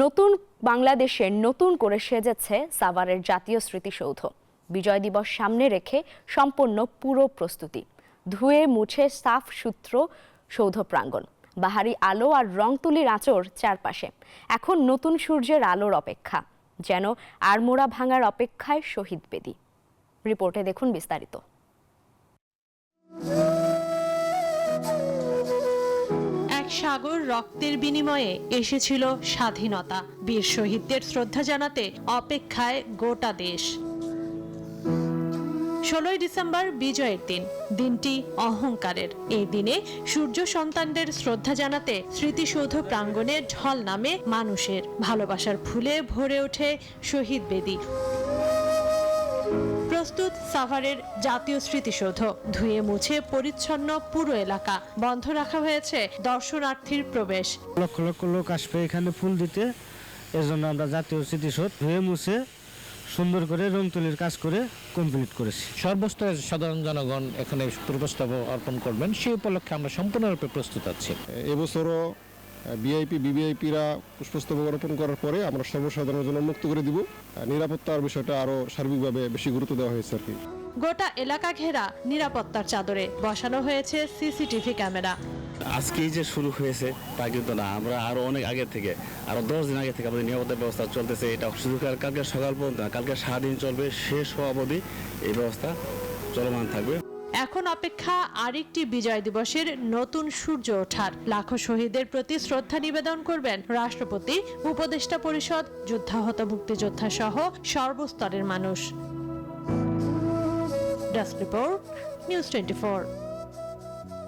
নতুন বাংলাদেশে নতুন করে সেজেছে সাভারের জাতীয় স্মৃতিসৌধ। বিজয় দিবস সামনে রেখে সম্পন্ন পুরো প্রস্তুতি। ধুয়ে মুছে সাফ সুতরো সৌধ প্রাঙ্গণ, বাহারি আলো আর রং তুলির আঁচড় চারপাশে। এখন নতুন সূর্যের আলোর অপেক্ষা, যেন আড়মোড়া ভাঙার অপেক্ষায় শহীদ বেদি। রিপোর্টে দেখুন বিস্তারিত। সাগর রক্তের বিনিময়ে এসেছিল স্বাধীনতা। বীর শহীদদের শ্রদ্ধা জানাতে অপেক্ষায় গোটা দেশ। 16 ডিসেম্বর বিজয়ের দিন, দিনটি অহংকারের। এই দিনে সূর্য সন্তানদের শ্রদ্ধা জানাতে স্মৃতিসৌধ প্রাঙ্গণে ঢল নামে মানুষের। ভালোবাসার ফুলে ভরে ওঠে শহীদ বেদি। প্রস্তুত সাভারের জাতীয় স্মৃতিসৌধ। ধুয়ে মুছে পরিচ্ছন্ন পুরো এলাকা। বন্ধ রাখা হয়েছে দর্শনার্থীর প্রবেশ। লক্ষ লক্ষ লোক আসবে এখানে ফুল দিতে। এর জন্য আমরা জাতীয় স্মৃতিসৌধ ধুয়ে মুছে সুন্দর করে রং তুলির কাজ করে কমপ্লিট করেছি। সর্বস্তরের সাধারণ জনগণ এখানে পুষ্পস্তবক অর্পণ করবেন, সেই উপলক্ষে আমরা সম্পূর্ণরূপে প্রস্তুত আছি। এবছরও ভিআইপি ভিভিআইপিরা পুষ্পস্তবক অর্পণ করার পরে আমরা সর্বসাধারণের জন্য মুক্ত করে দিব। নিরাপত্তার বিষয়টা আরো সার্বিকভাবে বেশি গুরুত্ব দেওয়া হয়েছে আর কি। গোটা এলাকা ঘেরা নিরাপত্তার চাদরে বসানো হয়েছে সিসিটিভি ক্যামেরা। আজকেই যে শুরু হয়েছে তা কিন্তু না, আমরা আরো অনেক আগে থেকে, আরো 10 দিন আগে থেকে আমাদের নিরাপত্তা ব্যবস্থা চলতেছে। এটা শুধু কালকে সকাল পর্যন্ত, কালকে সারাদিন চলবে, শেষ হওয়া অবধি এই ব্যবস্থা চলমান থাকবে। এখন অপেক্ষা আরেকটি বিজয় দিবসের নতুন সূর্য ওঠার। লাখো শহীদের প্রতি শ্রদ্ধা নিবেদন করবেন রাষ্ট্রপতি, উপদেষ্টা পরিষদ, যুদ্ধাহত মুক্তিযোদ্ধা সহ সর্বস্তরের মানুষ। Desk report, news 24।